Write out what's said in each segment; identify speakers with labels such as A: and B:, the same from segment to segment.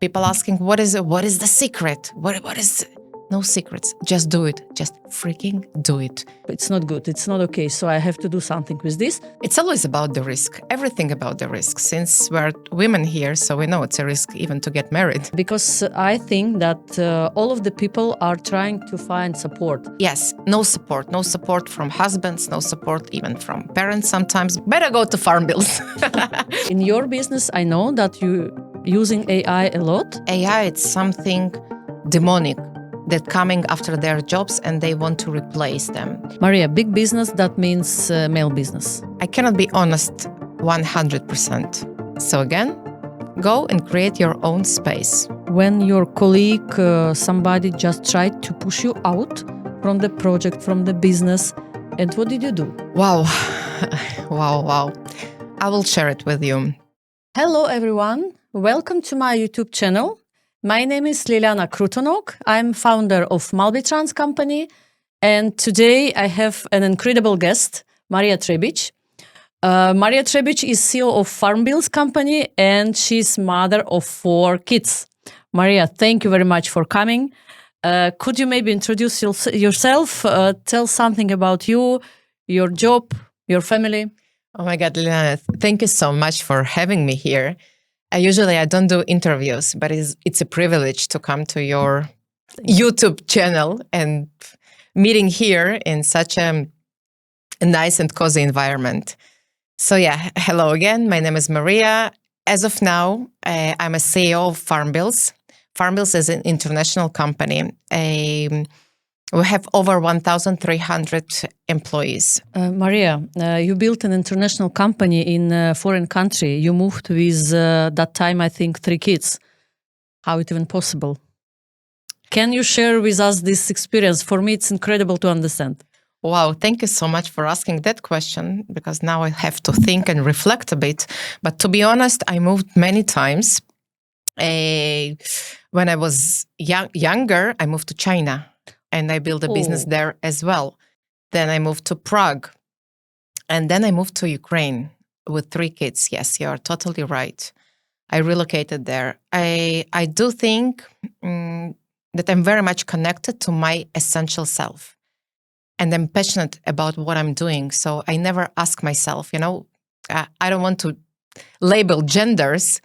A: people asking, what is the secret? What is no secrets. Just do it. Just freaking do it.
B: It's not good. It's not okay. So I have to do something with this.
A: It's always about the risk. Everything about the risk. Since we're women here, so we know it's a risk even to get married.
B: Because I think that all of the people are trying to find support.
A: Yes, no support. No support from husbands, no support even from parents sometimes. Better go to Pharmbills.
B: In your business, I know that you using AI a lot.
A: AI, it's something demonic that coming after their jobs and they want to replace them.
B: Maria, big business, that means male business.
A: I cannot be honest 100%. So again, go and create your own space.
B: When your colleague, somebody just tried to push you out from the project, from the business, and what did you do?
A: Wow. Wow. I will share it with you.
B: Hello, everyone. Welcome to my YouTube channel. My name is Liliana Krutonok. I'm founder of Trans company. And today I have an incredible guest, Maria Treibich. Maria Treibich is CEO of Pharmbills company, and she's mother of 4 kids. Maria, thank you very much for coming. Could you maybe introduce yourself, tell something about you, your job, your family?
A: Oh my God, Liliana, thank you so much for having me here. Usually I don't do interviews, but it's a privilege to come to your YouTube channel and meeting here in such a nice and cozy environment. So yeah, hello again. My name is Maria. As of now, I'm a CEO of Pharmbills. Pharmbills is an international company. We have over 1,300 employees.
B: Maria, you built an international company in a foreign country. You moved with, that time, I think, 3 kids. How it even possible? Can you share with us this experience? For me, it's incredible to understand.
A: Wow, thank you so much for asking that question, because now I have to think and reflect a bit. But to be honest, I moved many times. When I was younger, I moved to China. And I built a business there as well. Then I moved to Prague. And then I moved to Ukraine with 3 kids. Yes, you are totally right. I relocated there. I do think that I'm very much connected to my essential self. And I'm passionate about what I'm doing. So I never ask myself, I don't want to label genders,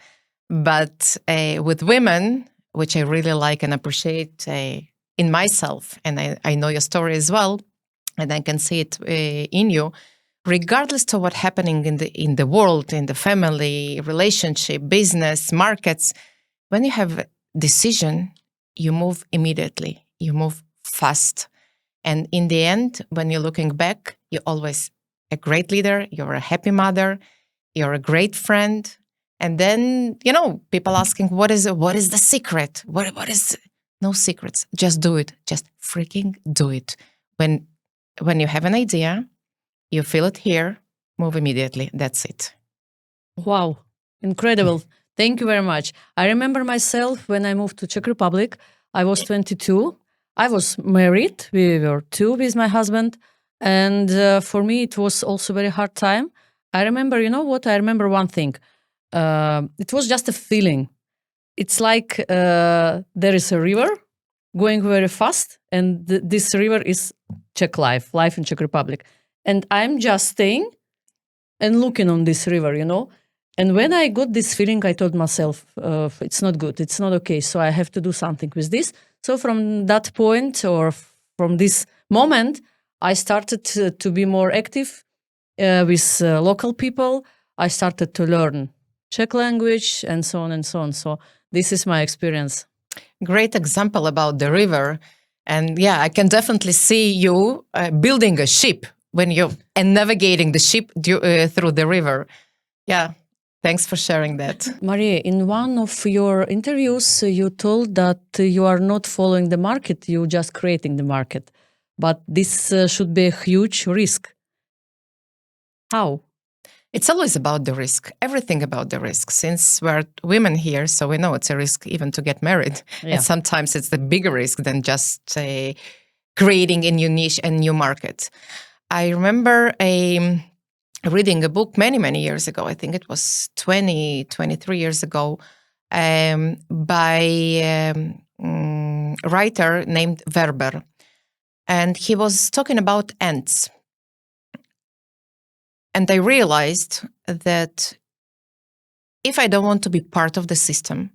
A: but with women, which I really like and appreciate, in myself, and I know your story as well, and I can see it in you, regardless to what's happening in the world, in the family, relationship, business, markets, when you have a decision, you move immediately, you move fast. And in the end, when you're looking back, you're always a great leader, you're a happy mother, you're a great friend. And then, people asking, what is the secret? What is... No secrets. Just do it. Just freaking do it. When you have an idea, you feel it here, move immediately. That's it.
B: Wow. Incredible. Thank you very much. I remember myself when I moved to Czech Republic. I was 22. I was married. We were 2 with my husband. And for me, it was also a very hard time. I remember, you know what? I remember one thing. It was just a feeling. It's like there is a river going very fast, and this river is Czech life in Czech Republic. And I'm just staying and looking on this river, And when I got this feeling, I told myself, it's not good, it's not okay, so I have to do something with this. So from that point, or from this moment, I started to be more active with local people. I started to learn Czech language and so on and so on. So this is my experience.
A: Great example about the river. And yeah, I can definitely see you building a ship and navigating the ship through the river. Yeah, thanks for sharing that.
B: Maria, in one of your interviews, you told that you are not following the market, you're just creating the market. But this should be a huge risk. How?
A: It's always about the risk, everything about the risk. Since we're women here, so we know it's a risk even to get married. Yeah. And sometimes it's the bigger risk than just creating a new niche and new market. I remember reading a book many, many years ago. I think it was 23 years ago, by writer named Werber. And he was talking about ants. And I realized that if I don't want to be part of the system,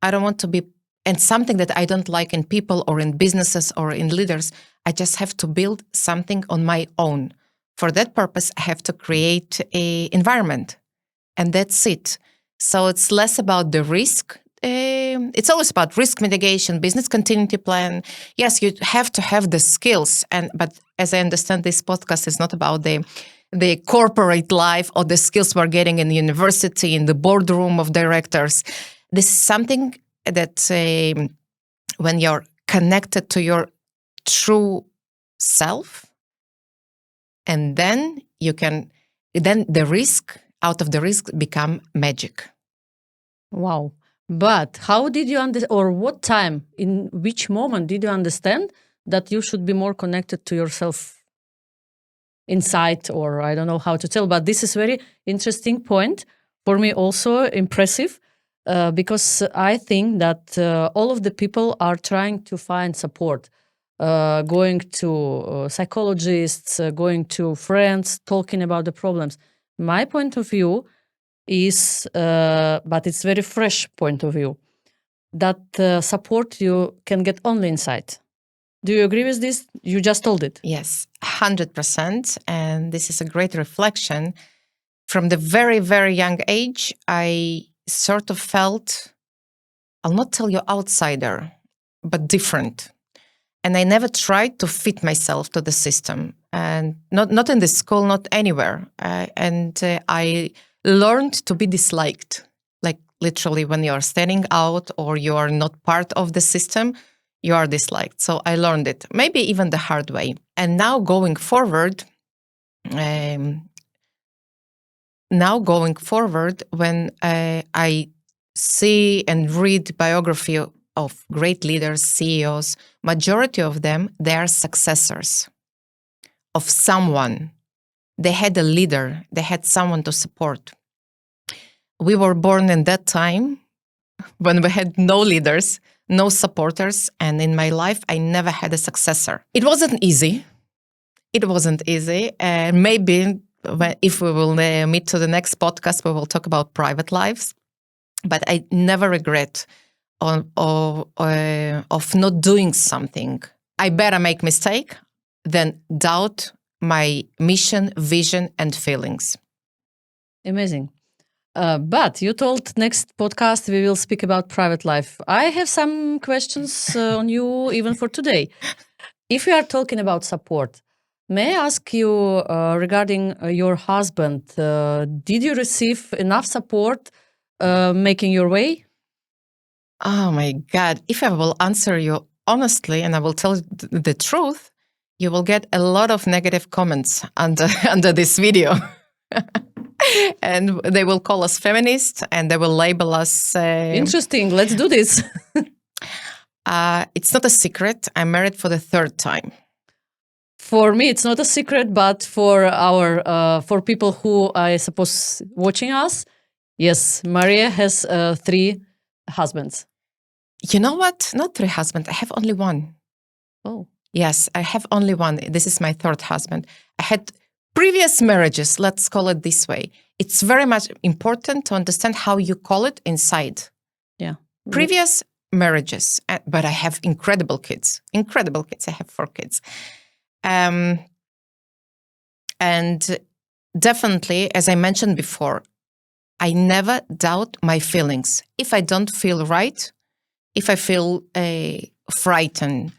A: I don't want to be, and something that I don't like in people or in businesses or in leaders, I just have to build something on my own. For that purpose, I have to create an environment, and that's it. So it's less about the risk. It's always about risk mitigation, business continuity plan. Yes, you have to have the skills, but as I understand, this podcast is not about the corporate life or the skills we're getting in the university, in the boardroom of directors. This is something that when you're connected to your true self, and then the risk, out of the risk become magic.
B: Wow. But how did you understand, or what time, in which moment did you understand that you should be more connected to yourself inside, or I don't know how to tell, but this is very interesting point for me, also impressive, because I think that all of the people are trying to find support, going to psychologists, going to friends, talking about the problems. My point of view is, but it's very fresh point of view, that support you can get only inside. Do you agree with this? You just told it.
A: Yes, 100%. And this is a great reflection. From the very, very young age, I sort of felt, I'll not tell you outsider, but different. And I never tried to fit myself to the system, and not in the school, not anywhere. I learned to be disliked, like literally when you are standing out or you are not part of the system, you are disliked. So I learned it, maybe even the hard way. And now going forward, when I see and read biography of great leaders, CEOs, majority of them, they are successors of someone. They had a leader. They had someone to support. We were born in that time when we had no leaders, no supporters. And in my life, I never had a successor. It wasn't easy. And maybe if we will meet to the next podcast, we will talk about private lives. But I never regret of not doing something. I better make mistake than doubt my mission, vision, and feelings.
B: Amazing. But you told next podcast we will speak about private life. I have some questions on you even for today. If we are talking about support, may I ask you regarding your husband, did you receive enough support making your way?
A: Oh my God. If I will answer you honestly and I will tell the truth, you will get a lot of negative comments under this video. And they will call us feminists and they will label us...
B: Interesting. Let's do this.
A: It's not a secret. I'm married for the third time.
B: For me, it's not a secret, but for for people who I suppose watching us, yes, Maria has 3 husbands.
A: You know what? Not 3 husbands. I have only one.
B: Oh.
A: Yes, I have only one. This is my third husband. I had previous marriages, let's call it this way. It's very much important to understand how you call it inside.
B: Yeah.
A: Previous marriages, but I have incredible kids. Incredible kids. I have 4 kids. And definitely, as I mentioned before, I never doubt my feelings. If I don't feel right, if I feel frightened,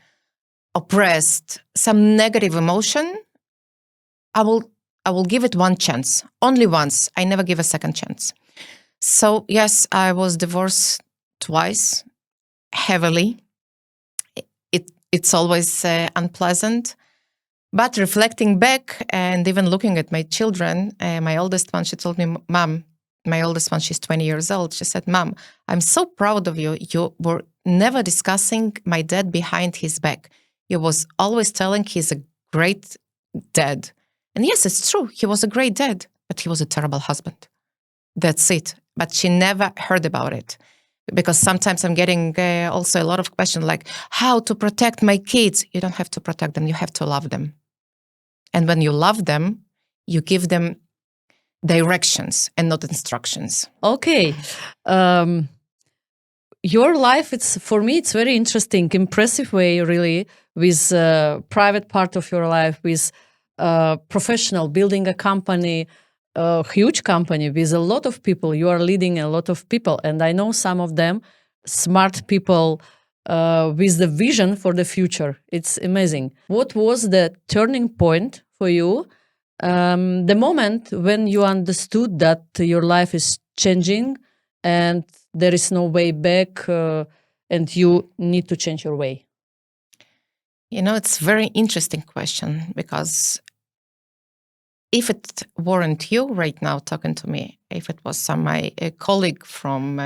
A: oppressed, some negative emotion, I will give it one chance, only once. I never give a second chance. So yes, I was divorced twice, heavily. It's always unpleasant. But reflecting back and even looking at my children, my oldest one, she told me, Mom, my oldest one, she's 20 years old. She said, Mom, I'm so proud of you. You were never discussing my dad behind his back. You was always telling he's a great dad. And yes, it's true. He was a great dad, but he was a terrible husband. That's it. But she never heard about it. Because sometimes I'm getting also a lot of questions like, how to protect my kids? You don't have to protect them. You have to love them. And when you love them, you give them directions and not instructions.
B: Okay. Your life, for me, it's very interesting, impressive way, really, with private part of your life, with professional, building a company, a huge company with a lot of people. You are leading a lot of people. And I know some of them, smart people with the vision for the future. It's amazing. What was the turning point for you? The moment when you understood that your life is changing and there is no way back and you need to change your way?
A: It's a very interesting question, because if it weren't you right now talking to me, if it was my colleague from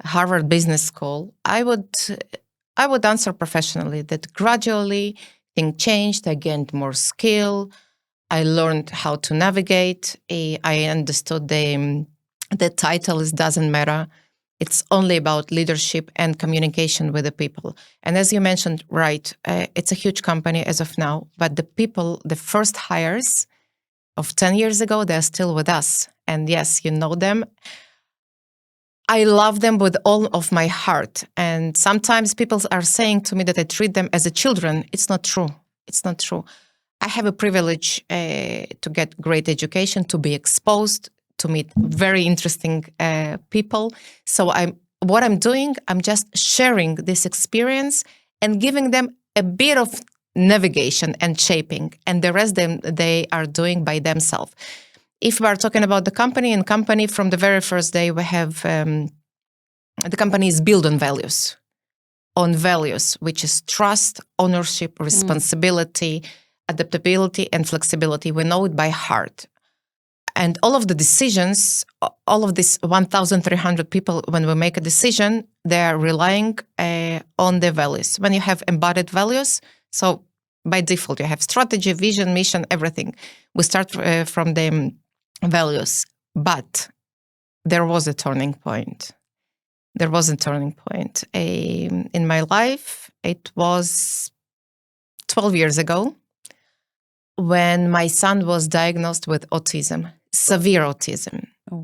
A: Harvard Business School, I would answer professionally that gradually things changed. I gained more skill. I learned how to navigate. I understood the title doesn't matter. It's only about leadership and communication with the people. And as you mentioned, right, it's a huge company as of now, but the people, the first hires of 10 years ago, they're still with us. And yes, you know them. I love them with all of my heart. And sometimes people are saying to me that I treat them as a children. It's not true. It's not true. I have a privilege to get great education, to be exposed, to meet very interesting people. So what I'm doing, I'm just sharing this experience and giving them a bit of navigation and shaping, and the rest they are doing by themselves. If we are talking about the company, from the very first day, we have the company is built on values, which is trust, ownership, responsibility, adaptability, and flexibility. We know it by heart. And all of the decisions, all of these 1,300 people, when we make a decision, they are relying on the values. When you have embodied values, so by default, you have strategy, vision, mission, everything. We start from the values. But there was a turning point. In my life. It was 12 years ago when my son was diagnosed with autism, severe autism.
B: Oh.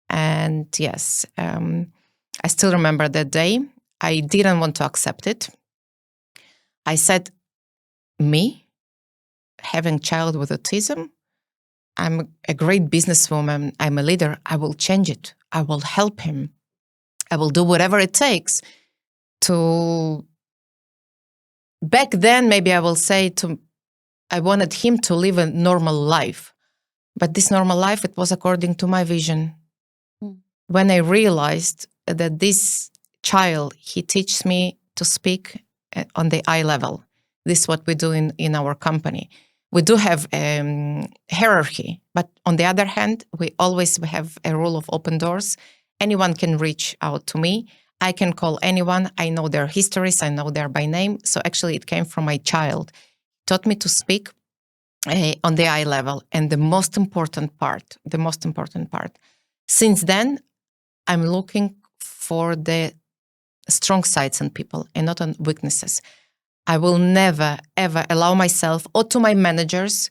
A: And yes, I still remember that day. I didn't want to accept it. I said, me, having a child with autism, I'm a great businesswoman, I'm a leader, I will change it. I will help him. I will do whatever it takes to... Back then, maybe I will say I wanted him to live a normal life. But this normal life, it was according to my vision. When I realized that this child, he teaches me to speak on the eye level. This is what we do in our company. We do have hierarchy, but on the other hand, we have a rule of open doors. Anyone can reach out to me. I can call anyone. I know their histories. I know their by name. So actually, it came from my child. He taught me to speak on the eye level. And the most important part, since then, I'm looking for the strong sides in people and not on weaknesses. I will never, ever allow myself or to my managers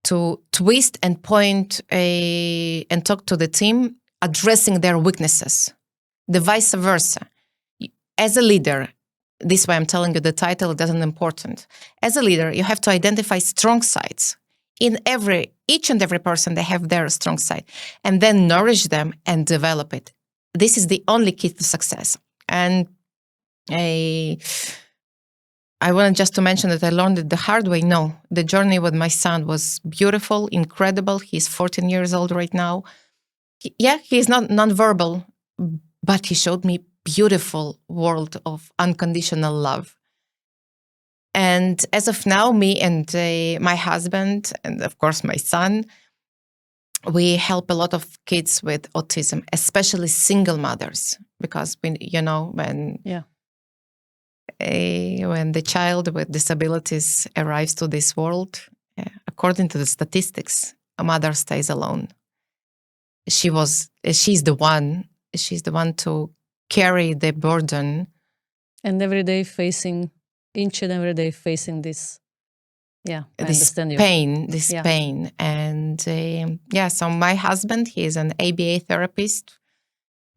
A: to twist and point and talk to the team addressing their weaknesses. The vice versa. As a leader, this is why I'm telling you the title, it isn't important. As a leader, you have to identify strong sides. In each and every person, they have their strong side, and then nourish them and develop it. This is the only key to success. And I wanted just to mention that I learned it the hard way. No, the journey with my son was beautiful, incredible. He's 14 years old right now. He's not nonverbal, but he showed me beautiful world of unconditional love. And as of now, me and my husband, and of course my son, we help a lot of kids with autism, especially single mothers, because when the child with disabilities arrives to this world, according to the statistics, a mother stays alone. She's the one to carry the burden.
B: And every day facing, each and every day facing this. Yeah, I understand you.
A: This pain. And so my husband, he is an ABA therapist.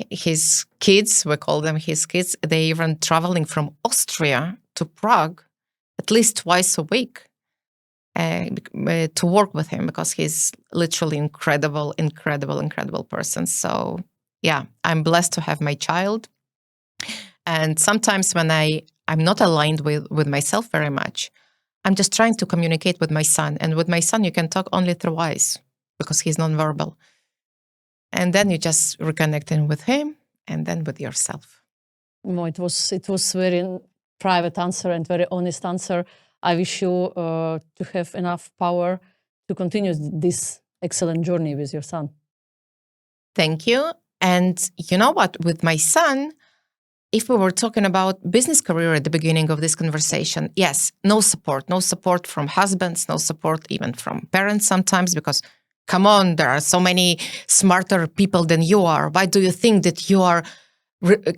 A: His kids, we call them his kids, they even traveling from Austria to Prague at least twice a week to work with him, because he's literally incredible person. So yeah, I'm blessed to have my child. And sometimes when I'm not aligned with myself very much, I'm just trying to communicate with my son. And with my son, you can talk only through eyes because he's nonverbal. And then you just reconnecting with him and then with yourself.
B: No, it was very private answer and very honest answer. I wish you to have enough power to continue this excellent journey with your son.
A: Thank you. And you know what? With my son, if we were talking about business career at the beginning of this conversation, yes, no support from husbands, no support even from parents sometimes, because come on, there are so many smarter people than you are. Why do you think that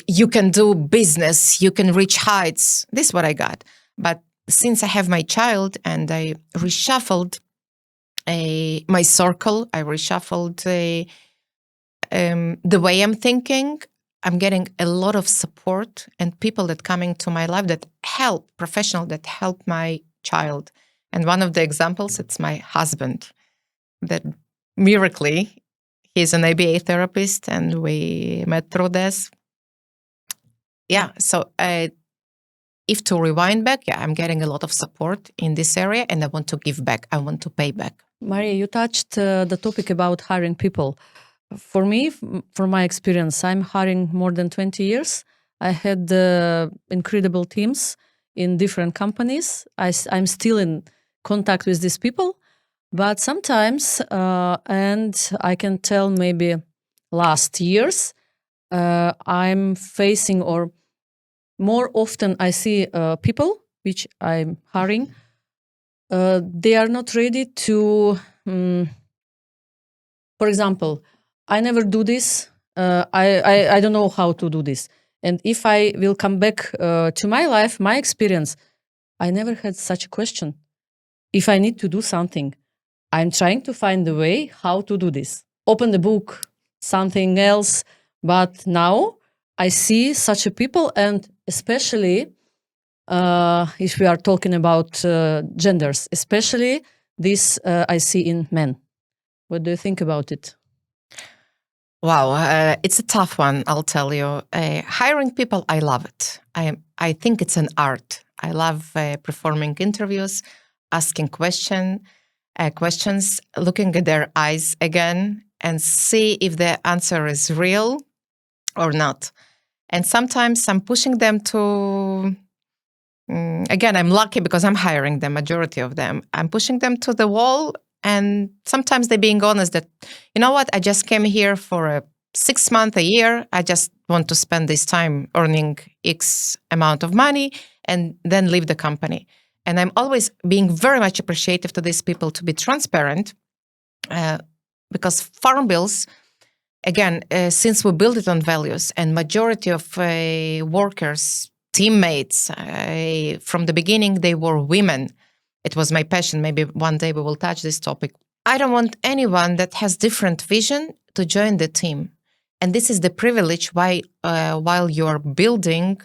A: you can do business, you can reach heights? This is what I got. But since I have my child and I reshuffled my circle, I reshuffled the way I'm thinking, I'm getting a lot of support and people that come into my life that help, professional that help my child. And one of the examples, it's my husband, that miraculously, he's an ABA therapist and we met through this. Yeah, so if to rewind back, I'm getting a lot of support in this area and I want to give back. I want to pay back.
B: Maria, you touched the topic about hiring people. For me, from my experience, I'm hiring more than 20 years. I had incredible teams in different companies. I'm still in contact with these people, but sometimes, and I can tell maybe last years, I'm facing, or more often I see people which I'm hiring, they are not ready to, for example, I never do this. I don't know how to do this. And if I will come back to my life, my experience, I never had such a question. If I need to do something, I'm trying to find the way how to do this. Open the book, something else. But now I see such a people, and especially if we are talking about genders, especially this I see in men. What do you think about it?
A: Wow, it's a tough one, I'll tell you. Hiring people, I love it. I think it's an art. I love performing interviews, asking questions, looking at their eyes again, and see if the answer is real or not. And sometimes I'm pushing them to, again, I'm lucky because I'm hiring the majority of them. I'm pushing them to the wall. And sometimes they're being honest that, you know what, I just came here for a 6 month, a year. I just want to spend this time earning X amount of money and then leave the company. And I'm always being very much appreciative to these people to be transparent because Pharmbills, again, since we build it on values and majority of workers, teammates, from the beginning, they were women. It was my passion. Maybe one day we will touch this topic. I don't want anyone that has different vision to join the team. And this is the privilege while you're building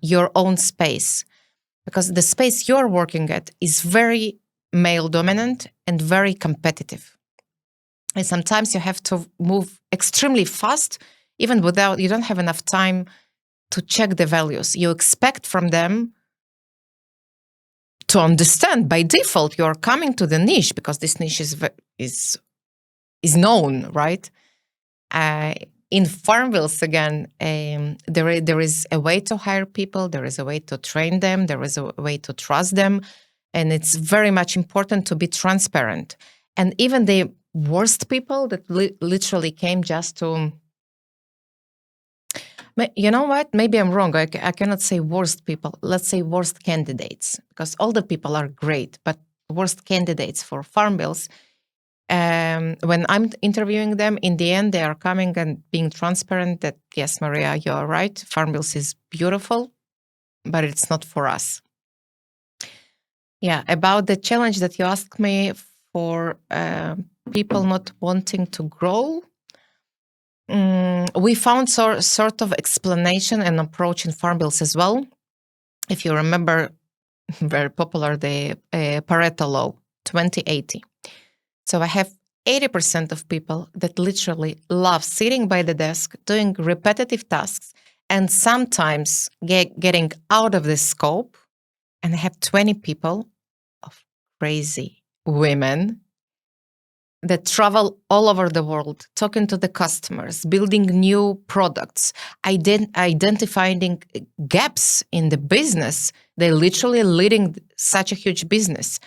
A: your own space. Because the space you're working at is very male dominant and very competitive. And sometimes you have to move extremely fast, even without, you don't have enough time to check the values. You expect from them to understand by default you're coming to the niche because this niche is known, right? In Pharmbills, again, there is a way to hire people, there is a way to train them, there is a way to trust them, and it's very much important to be transparent. And even the worst people that literally came just to, you know what? Maybe I'm wrong. I cannot say worst people. Let's say worst candidates, because all the people are great, but worst candidates for Pharmbills, when I'm interviewing them, in the end, they are coming and being transparent that, yes, Maria, you're right. Pharmbills is beautiful, but it's not for us. Yeah, about the challenge that you asked me for people not wanting to grow, we found sort of explanation and approach in Pharmbills as well. If you remember, very popular, the Pareto law, 20-80. So I have 80% of people that literally love sitting by the desk, doing repetitive tasks, and sometimes getting out of the scope. And I have 20 people of crazy women that travel all over the world, talking to the customers, building new products, identifying gaps in the business. They're literally leading such a huge business.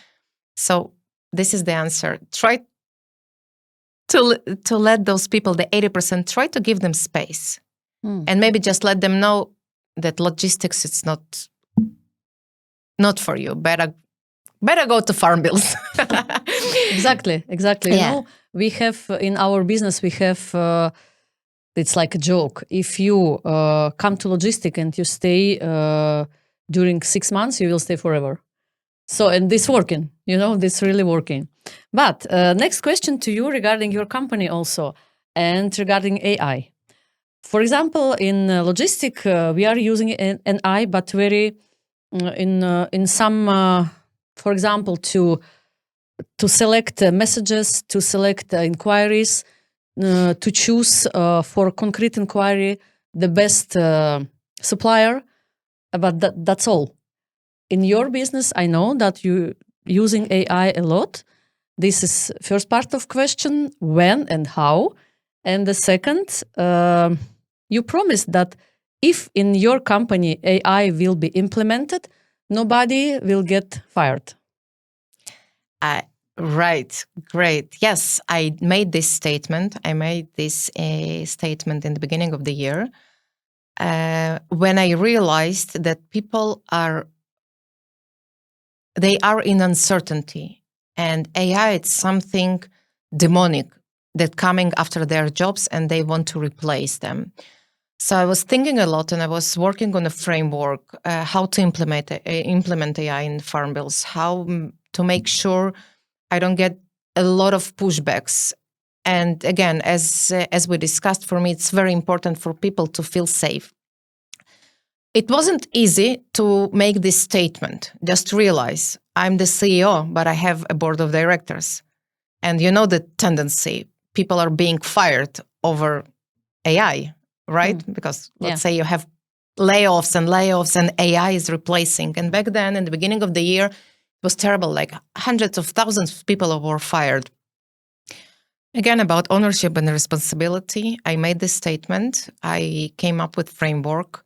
A: So this is the answer. Try to let those people, the 80%, try to give them space. And maybe just let them know that logistics, it's not for you. Better go to Pharmbills.
B: Exactly. You know, we have in our business, we have, it's like a joke. If you come to logistic and you stay during 6 months, you will stay forever. So, and this working, you know, this really working. But next question to you regarding your company also, and regarding AI. For example, in logistic, we are using an AI, but very in some, for example, to select messages, to select inquiries, to choose for concrete inquiry the best supplier. But that's all. In your business, I know that you using AI a lot. This is first part of question, when and how. And the second, you promised that if in your company AI will be implemented, nobody will get fired.
A: Right. Great. Yes, I made this statement. I made this statement in the beginning of the year when I realized that people are in uncertainty, and AI, it's something demonic that coming after their jobs and they want to replace them. So I was thinking a lot, and I was working on a framework, how to implement AI in Pharmbills, how to make sure I don't get a lot of pushbacks. And again, as we discussed, for me, it's very important for people to feel safe. It wasn't easy to make this statement. Just realize I'm the CEO, but I have a board of directors. And you know the tendency, people are being fired over AI, right? Because let's say you have layoffs and AI is replacing. And back then, in the beginning of the year, it was terrible. Like hundreds of thousands of people were fired. Again, about ownership and responsibility, I made this statement. I came up with framework.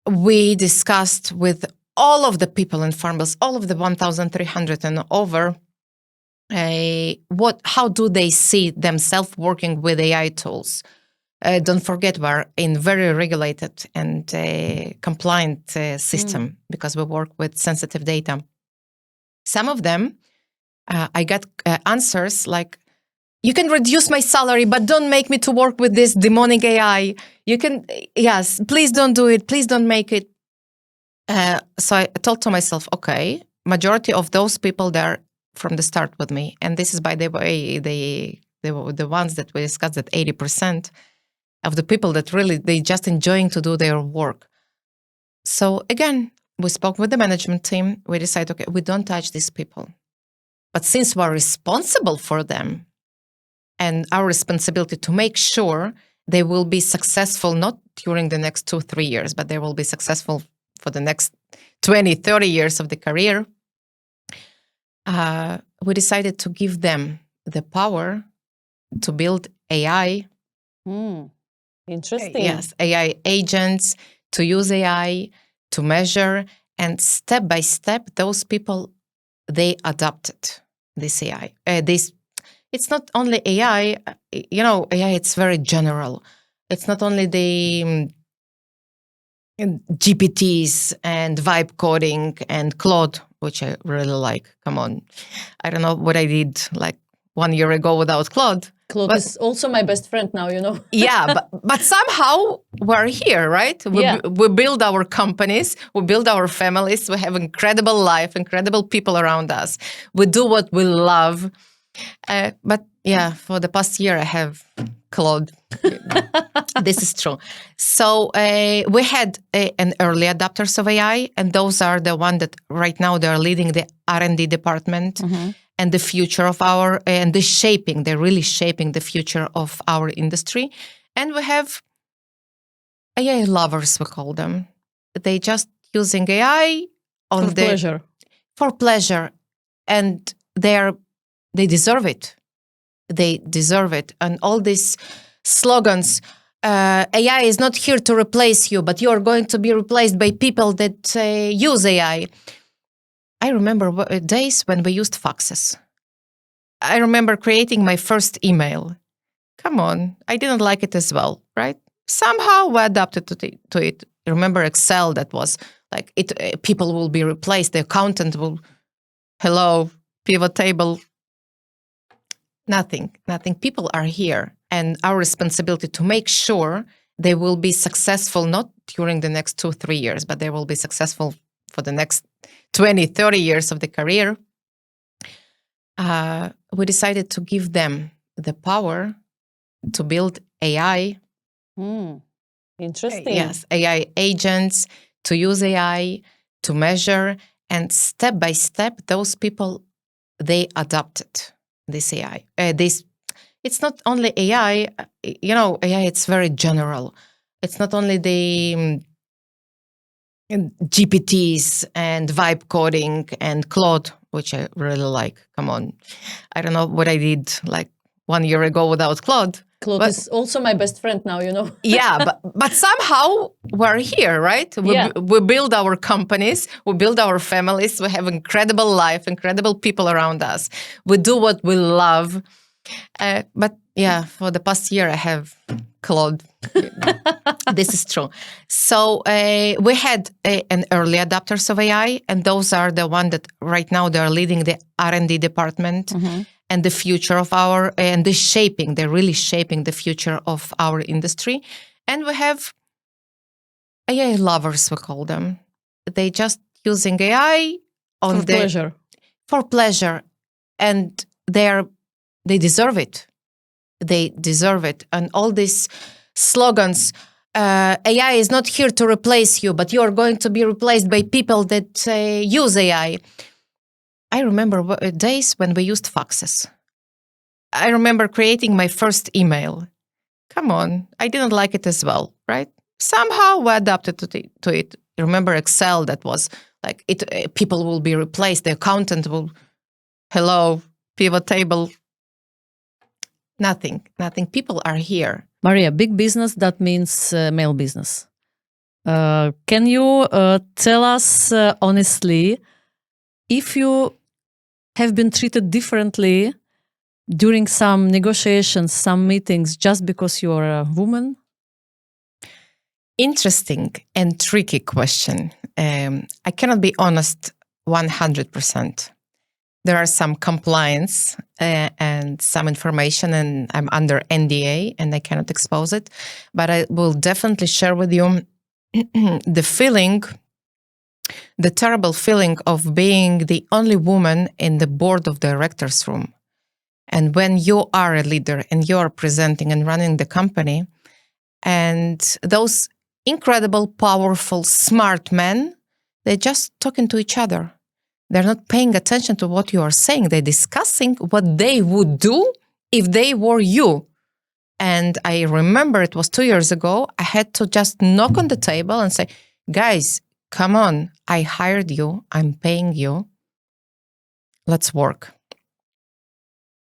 A: We discussed with all of the people in Pharmbills, all of the 1,300 and over, how do they see themselves working with AI tools? Don't forget, we're in very regulated and compliant system because we work with sensitive data. Some of them, I got answers like, you can reduce my salary, but don't make me to work with this demonic AI. You can, yes, please don't do it. Please don't make it. So I told to myself, okay, majority of those people, they're from the start with me. And this is, by the way, the ones that we discussed, that 80% of the people that really, they just enjoying to do their work. So again, we spoke with the management team. We decided, okay, we don't touch these people. But since we're responsible for them, and our responsibility to make sure they will be successful, not during the next 2-3 years, but they will be successful for the next 20-30 years of the career, we decided to give them the power to build AI.
B: Interesting.
A: Yes, AI agents, to use AI, to measure, and step by step, those people, they adopted this AI. It's not only AI, AI, it's very general. It's not only the GPTs and vibe coding and Claude, which I really like. Come on. I don't know what I did like 1 year ago without Claude.
B: Claude
A: But-
B: is also my best friend now,
A: Yeah, but somehow we're here, right?
B: Yeah.
A: We build our companies, we build our families, we have incredible life, incredible people around us. We do what we love. But yeah, for the past year, I have Claude. This is true. So we had an early adopters of AI, and those are the one that right now they're leading the R&D department. And the future of they're really shaping the future of our industry. And we have AI lovers, we call them. They just using AI
B: for pleasure.
A: For pleasure. And they deserve it. They deserve it. And all these slogans, AI is not here to replace you, but you're going to be replaced by people that use AI. I remember days when we used faxes. I remember creating my first email. Come on, I didn't like it as well, right? Somehow we adapted to it. I remember Excel that was like people will be replaced. The accountant will, hello, pivot table. Nothing. People are here, and our responsibility to make sure they will be successful, not during the next 2-3 years, but they will be successful for the next 20-30 years of the career. We decided to give them the power to build AI.
B: Interesting.
A: Yes, AI agents, to use AI, to measure, and step by step, those people, they adopted this AI. It's not only AI, AI, it's very general. It's not only the GPTs and vibe coding and Claude, which I really like. Come on. I don't know what I did like 1 year ago without Claude.
B: Claude is also my best friend now,
A: Yeah, but somehow we're here, right? We build our companies, we build our families, we have incredible life, incredible people around us. We do what we love. But yeah, for the past year, I have Claude. This is true. So we had an early adopters of AI, and those are the one that right now they're leading the R&D department. And the future of they're really shaping the future of our industry. And we have AI lovers, we call them. They just using AI
B: for pleasure.
A: For pleasure. And they deserve it. They deserve it. And all these slogans, AI is not here to replace you, but you're going to be replaced by people that use AI. I remember days when we used faxes. I remember creating my first email. Come on, I didn't like it as well, right? Somehow we adapted to it. I remember Excel that was like people will be replaced. The accountant will, hello, pivot table. Nothing. People are here.
B: Maria, big business, that means male business. Can you tell us honestly if you have been treated differently during some negotiations, some meetings, just because you are a woman?
A: Interesting and tricky question. I cannot be honest 100%. There are some compliance and some information, and I'm under NDA and I cannot expose it. But I will definitely share with you the terrible feeling of being the only woman in the board of directors room. And when you are a leader and you are presenting and running the company, and those incredible, powerful, smart men, they're just talking to each other. They're not paying attention to what you are saying. They're discussing what they would do if they were you. And I remember it was 2 years ago, I had to just knock on the table and say, guys, come on, I hired you, I'm paying you, let's work.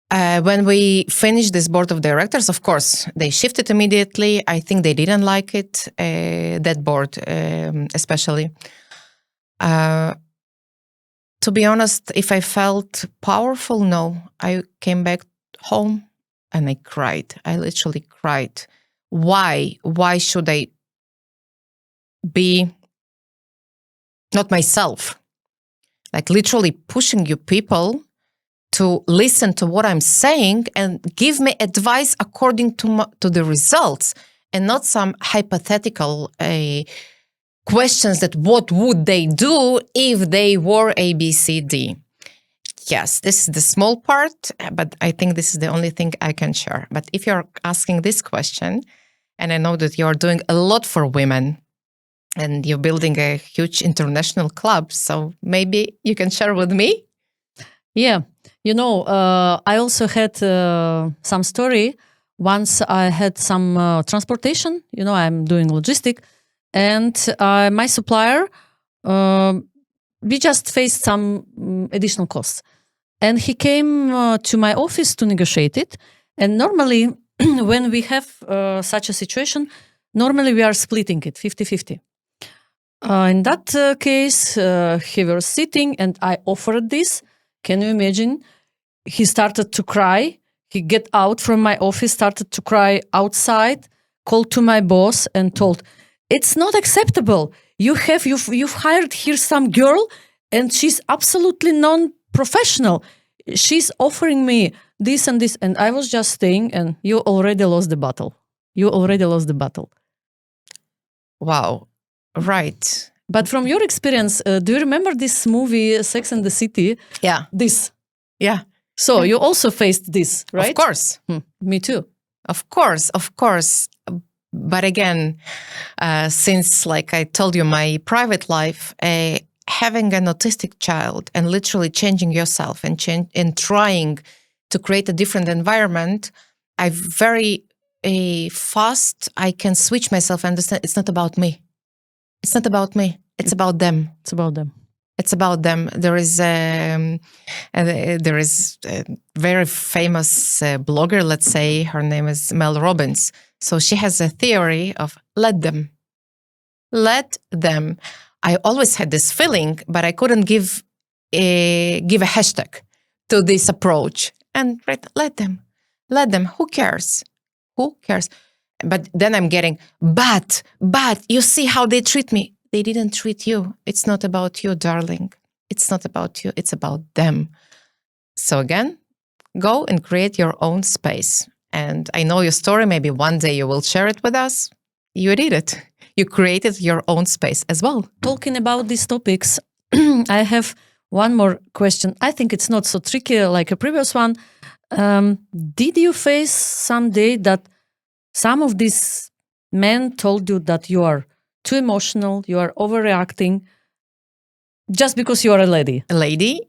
A: When we finished this board of directors, of course, they shifted immediately. I think they didn't like it, that board especially. To be honest, if I felt powerful, no. I came back home and I cried. I literally cried. Why? Why should I be not myself? Like literally pushing you people to listen to what I'm saying and give me advice according to the results, and not some hypothetical questions that what would they do if they were A, B, C, D. Yes, this is the small part, but I think this is the only thing I can share. But if you're asking this question, and I know that you're doing a lot for women and you're building a huge international club, so maybe you can share with me?
B: Yeah. I also had some story. Once I had some transportation, I'm doing logistic, and my supplier, we just faced some additional costs. And he came to my office to negotiate it. And normally, when we have such a situation, normally we are splitting it 50-50. In that case, he was sitting and I offered this. Can you imagine? He started to cry. He get out from my office, started to cry outside, called to my boss and told, it's not acceptable. You've hired here some girl and she's absolutely non-professional. She's offering me this and this. And I was just staying, and you already lost the battle.
A: Wow. Right.
B: But from your experience, do you remember this movie, Sex and the City?
A: Yeah.
B: This.
A: Yeah.
B: So you also faced this, right?
A: Of course.
B: Me too.
A: Of course. But again, since, like I told you, my private life, having an autistic child and literally changing yourself and trying to create a different environment, I very fast, I can switch myself and understand it's not about me. It's not about me. It's about them.
B: It's about them.
A: It's about them. There is a very famous blogger, let's say, her name is Mel Robbins. So she has a theory of let them. Let them. I always had this feeling, but I couldn't give a hashtag to this approach. And let them. Who cares? But then I'm getting, but you see how they treat me. They didn't treat you. It's not about you, darling. It's not about you. It's about them. So again, go and create your own space. And I know your story. Maybe one day you will share it with us. You did it. You created your own space as well.
B: Talking about these topics, I have one more question. I think it's not so tricky like a previous one. Did you face someday that some of these men told you that you are too emotional, you are overreacting, just because you are a lady?
A: A lady?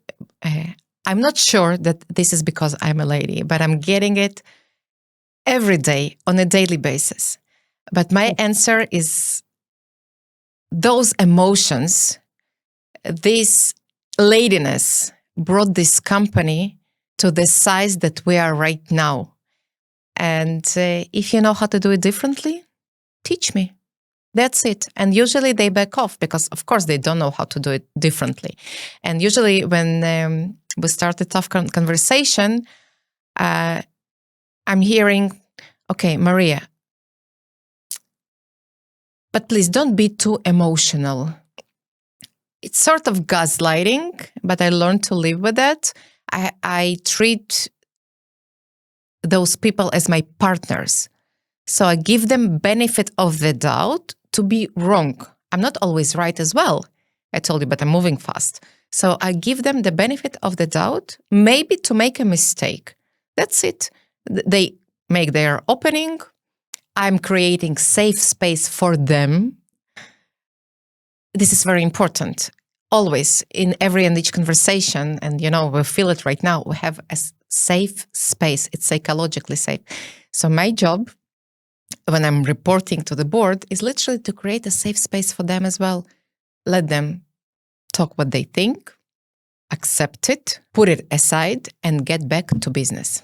A: I'm not sure that this is because I'm a lady, but I'm getting it every day on a daily basis. But my answer is those emotions, this ladiness brought this company to the size that we are right now. And if you know how to do it differently, teach me. That's it. And usually they back off because, of course, they don't know how to do it differently. And usually when we start a tough conversation, I'm hearing, okay, Maria, but please don't be too emotional. It's sort of gaslighting, but I learned to live with that. I treat those people as my partners. So I give them benefit of the doubt to be wrong. I'm not always right as well. I told you, but I'm moving fast. So I give them the benefit of the doubt, maybe to make a mistake. That's it. They make their opening. I'm creating safe space for them. This is very important. Always in every and each conversation, and we feel it right now, we have a safe space. It's psychologically safe. So my job, when I'm reporting to the board, is literally to create a safe space for them as well. Let them talk what they think, accept it, put it aside, and get back to business.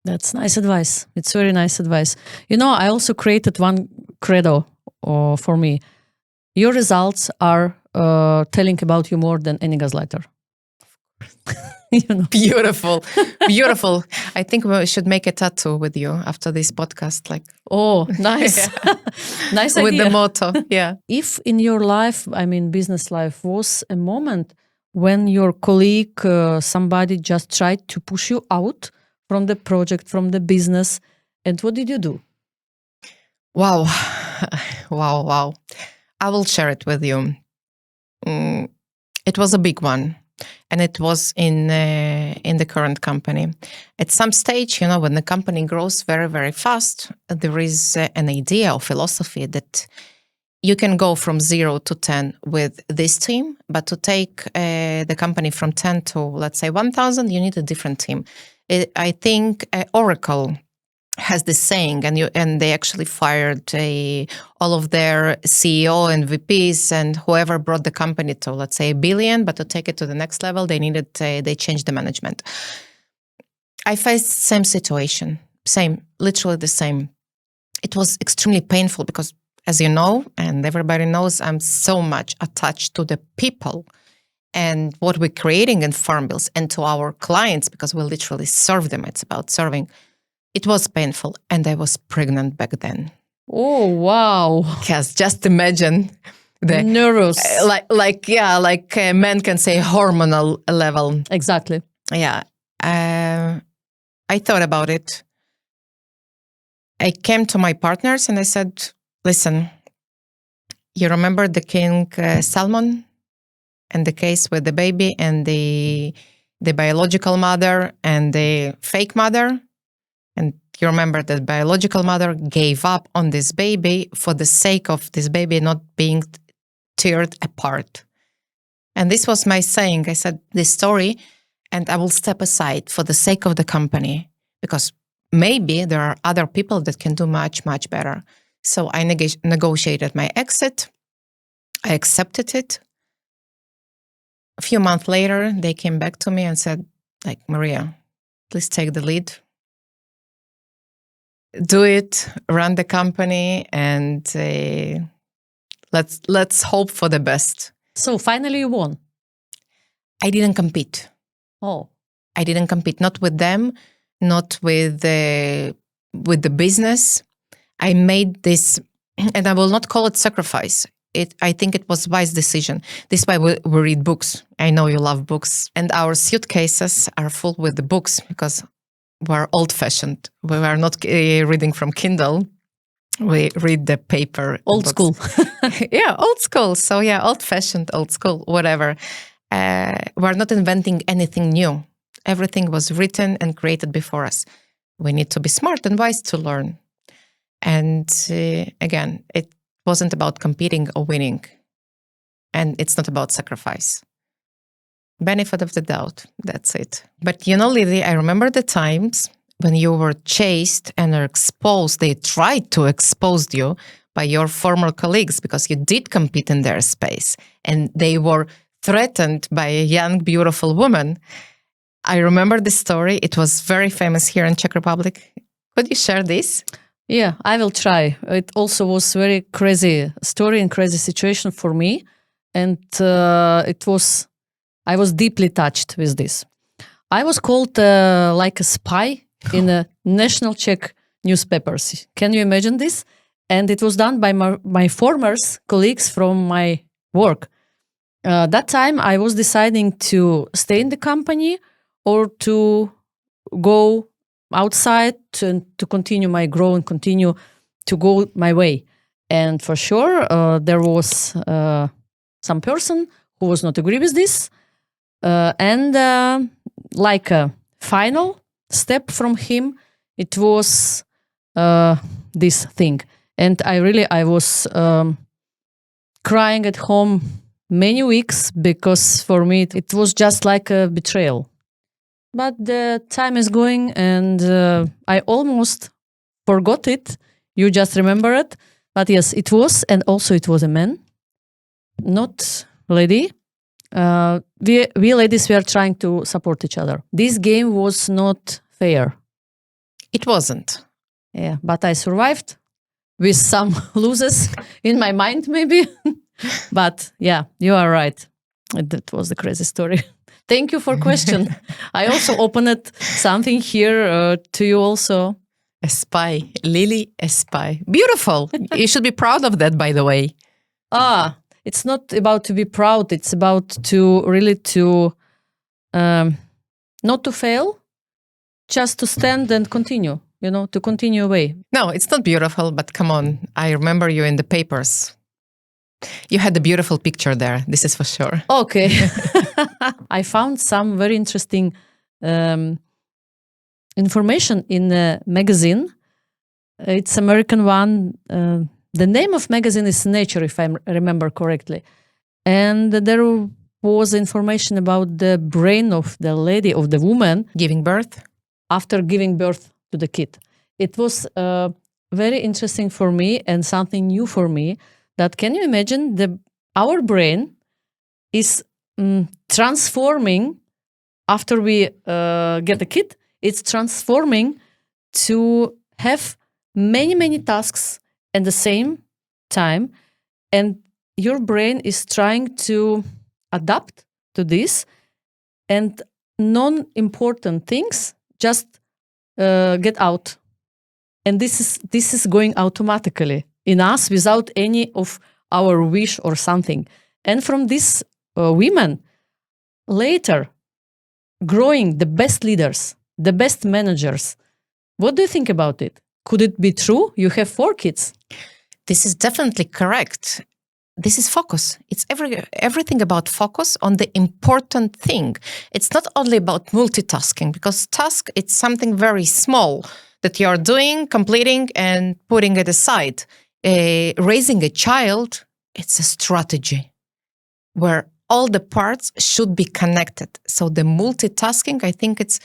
B: That's nice advice. It's very nice advice. I also created one credo for me. Your results are telling about you more than any gaslighter.
A: Beautiful. I think we should make a tattoo with you after this podcast.
B: Nice. Nice idea.
A: With the motto, yeah.
B: If in your life, business life, was a moment when your colleague, somebody just tried to push you out from the project, from the business? And what did you do?
A: Wow. Wow. I will share it with you. It was a big one. And it was in the current company. At some stage, when the company grows very, very fast, there is an idea or philosophy that you can go from 0 to 10 with this team, but to take the company from 10 to, let's say, 1,000, you need a different team. I think Oracle has this saying, and they actually fired all of their CEO and VPs and whoever brought the company to, let's say, $1 billion, but to take it to the next level, they changed the management. I faced the same situation, literally the same. It was extremely painful because, as you know, and everybody knows, I'm so much attached to the people and what we're creating in Pharmbills and to our clients, because we literally serve them. It's about serving. It was painful, and I was pregnant back then.
B: Oh, wow.
A: Yes, just imagine the
B: nervous.
A: Like men can say hormonal level.
B: Exactly.
A: Yeah. I thought about it. I came to my partners and I said, listen, you remember the King Salmon and the case with the baby and the biological mother and the fake mother? And you remember that biological mother gave up on this baby for the sake of this baby not being teared apart. And this was my saying. I said this story, and I will step aside for the sake of the company, because maybe there are other people that can do much, much better. So I negotiated my exit. I accepted it. A few months later, they came back to me and said, Maria, please take the lead. Do it, run the company, and let's hope for the best.
B: So finally you won.
A: I didn't compete.
B: Oh.
A: I didn't compete, not with them, not with the business. I made this, and I will not call it sacrifice. I think it was a wise decision. This is why we read books. I know you love books. And our suitcases are full with the books because we're old-fashioned. We are not reading from Kindle. We read the paper.
B: Old school.
A: Yeah, old school. So yeah, old-fashioned, old school, whatever. We're not inventing anything new. Everything was written and created before us. We need to be smart and wise to learn. And again, it wasn't about competing or winning. And it's not about sacrifice. Benefit of the doubt, that's it. But Lily, I remember the times when you were chased and are exposed. They tried to expose you by your former colleagues because you did compete in their space. And they were threatened by a young, beautiful woman. I remember the story. It was very famous here in Czech Republic. Could you share this?
B: Yeah, I will try. It also was very crazy story and crazy situation for me. And I was deeply touched with this. I was called like a spy in a national Czech newspapers. Can you imagine this? And it was done by my former colleagues from my work. That time I was deciding to stay in the company or to go outside to continue my growth and continue to go my way. And for sure, there was some person who was not agree with this. And like a final step from him, it was this thing. And I was crying at home many weeks because for me it was just like a betrayal. But the time is going and I almost forgot it. You just remember it. But yes, it was. And also it was a man, not lady. We ladies, we are trying to support each other. This game was not fair.
A: It wasn't.
B: Yeah, but I survived with some losses in my mind maybe. But yeah, you are right. That was the crazy story. Thank you for question. I also opened something here to you also.
A: A spy. Lily, a spy. Beautiful. You should be proud of that, by the way.
B: it's not about to be proud. It's about to really to not to fail, just to stand and continue, to continue away.
A: No, it's not beautiful, but come on. I remember you in the papers. You had a beautiful picture there. This is for sure.
B: Okay. I found some very interesting information in a magazine. It's American one. The name of magazine is Nature, if I remember correctly. And there was information about the brain of the lady, of the woman.
A: Giving birth?
B: After giving birth to the kid. It was very interesting for me and something new for me. That can you imagine our brain is transforming after we get a kid. It's transforming to have many, many tasks at the same time. And your brain is trying to adapt to this, and non-important things just get out. And this is going automatically in us without any of our wish or something. And from these women, later, growing the best leaders, the best managers. What do you think about it? Could it be true? You have 4 kids.
A: This is definitely correct. This is focus. It's everything about focus on the important thing. It's not only about multitasking, because task, it's something very small that you are doing, completing, and putting it aside. Raising a child, it's a strategy where all the parts should be connected. So the multitasking, I think it's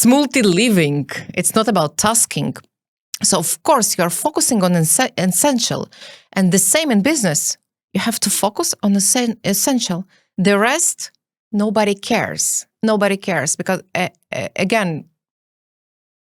A: multi-living. It's not about tasking. So of course, you are focusing on essential. And the same in business. You have to focus on essential. The rest, nobody cares. Nobody cares because, again,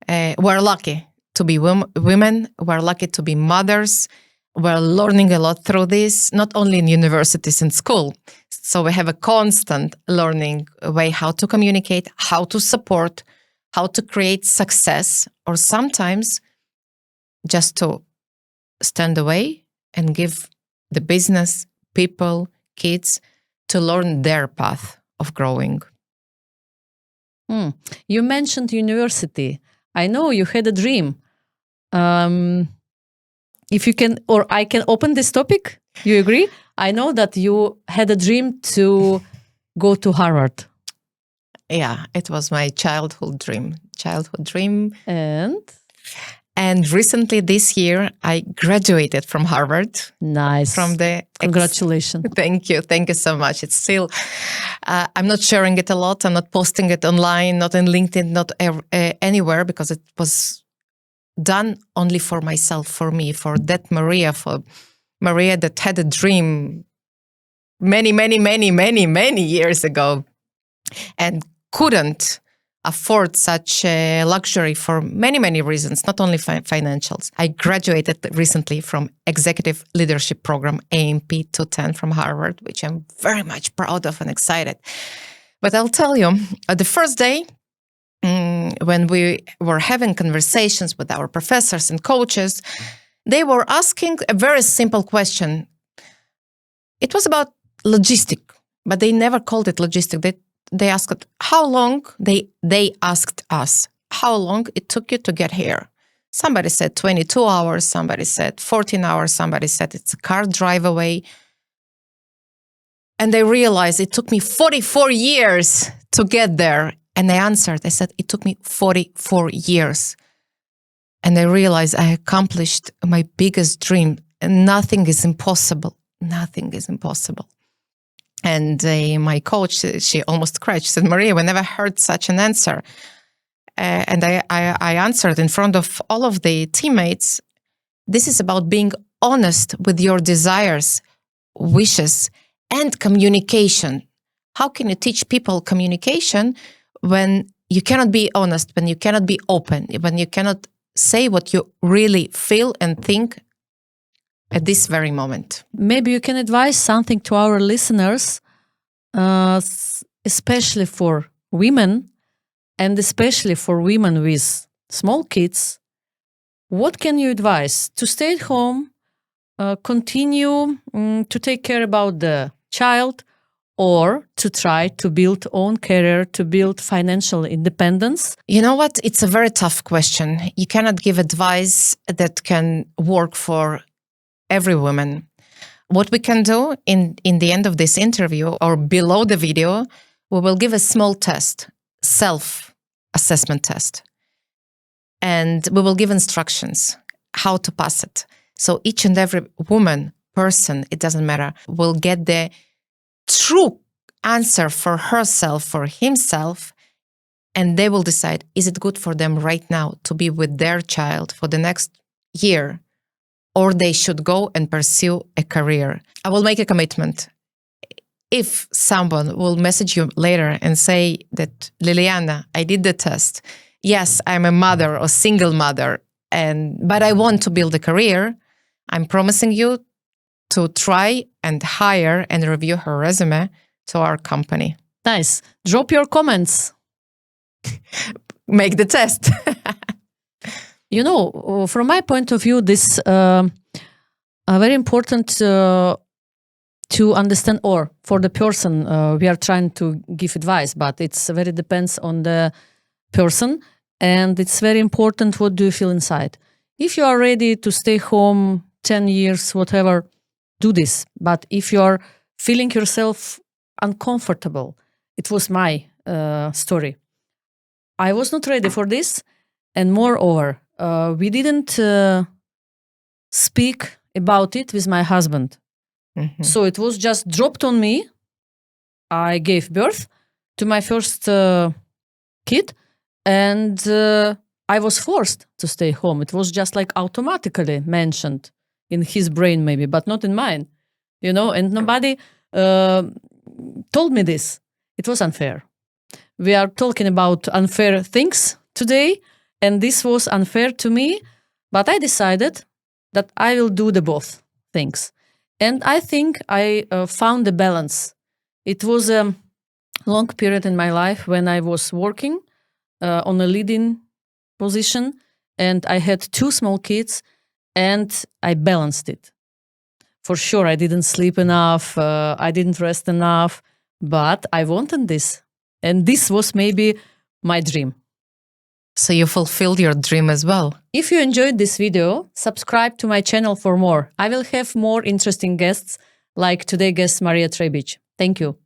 A: we're lucky to be women. We're lucky to be mothers. We're learning a lot through this, not only in universities and school. So we have a constant learning way how to communicate, how to support, how to create success, or sometimes just to stand away and give the business, people, kids to learn their path of growing.
B: You mentioned university. I know you had a dream. If you can, or I can open this topic, you agree? I know that you had a dream to go to Harvard.
A: Yeah, it was my childhood dream.
B: And
A: recently this year, I graduated from Harvard.
B: Nice. Congratulations.
A: Thank you so much. It's still, I'm not sharing it a lot. I'm not posting it online, not in LinkedIn, not anywhere, because it was done only for myself, for me, for that Maria, for Maria that had a dream many, many, many, many, many years ago and couldn't afford such a luxury for many, many reasons, not only financials. I graduated recently from Executive Leadership Program, AMP 210 from Harvard, which I'm very much proud of and excited. But I'll tell you, the first day, when we were having conversations with our professors and coaches, they were asking a very simple question. It was about logistic, but they never called it logistic. They asked how long, they asked us, how long it took you to get here. Somebody said 22 hours, somebody said 14 hours, somebody said it's a car drive away. And I realized it took me 44 years to get there. And I answered, I said, it took me 44 years. And I realized I accomplished my biggest dream. And nothing is impossible. Nothing is impossible. And my coach, she almost cried. She said, Maria, we never heard such an answer. And I answered in front of all of the teammates, this is about being honest with your desires, wishes, and communication. How can you teach people communication when you cannot be honest, when you cannot be open, when you cannot say what you really feel and think at this very moment?
B: Maybe you can advise something to our listeners, especially for women and especially for women with small kids. What can you advise? To stay at home, continue to take care about the child, or to try to build own career, to build financial independence?
A: You know what? It's a very tough question. You cannot give advice that can work for every woman. What we can do in the end of this interview or below the video, we will give a small test, self-assessment test. And we will give instructions how to pass it. So each and every woman, person, it doesn't matter, will get the true answer for herself, for himself, and they will decide, is it good for them right now to be with their child for the next year, or they should go and pursue a career. I will make a commitment. If someone will message you later and say that, Liliana, I did the test. Yes, I'm a mother or single mother, but I want to build a career, I'm promising you to try and hire and review her resume to our company.
B: Nice. Drop your comments.
A: Make the test.
B: You know, from my point of view, this very important to understand, or for the person we are trying to give advice, but it's very depends on the person, and it's very important what do you feel inside. If you are ready to stay home 10 years, whatever, do this. But if you are feeling yourself uncomfortable, it was my story. I was not ready for this, and moreover, we didn't speak about it with my husband.
A: Mm-hmm.
B: So it was just dropped on me. I gave birth to my first kid, and I was forced to stay home. It was just like automatically mentioned in his brain maybe, but not in mine, you know, and nobody told me this. It was unfair. We are talking about unfair things today, and this was unfair to me, but I decided that I will do the both things. And I think I found the balance. It was a long period in my life when I was working on a leading position, and I had 2 small kids, and I balanced it. For sure, I didn't sleep enough, I didn't rest enough, but I wanted this. And this was maybe my dream.
A: So you fulfilled your dream as well.
B: If you enjoyed this video, subscribe to my channel for more. I will have more interesting guests, like today's guest Maria Treibich. Thank you.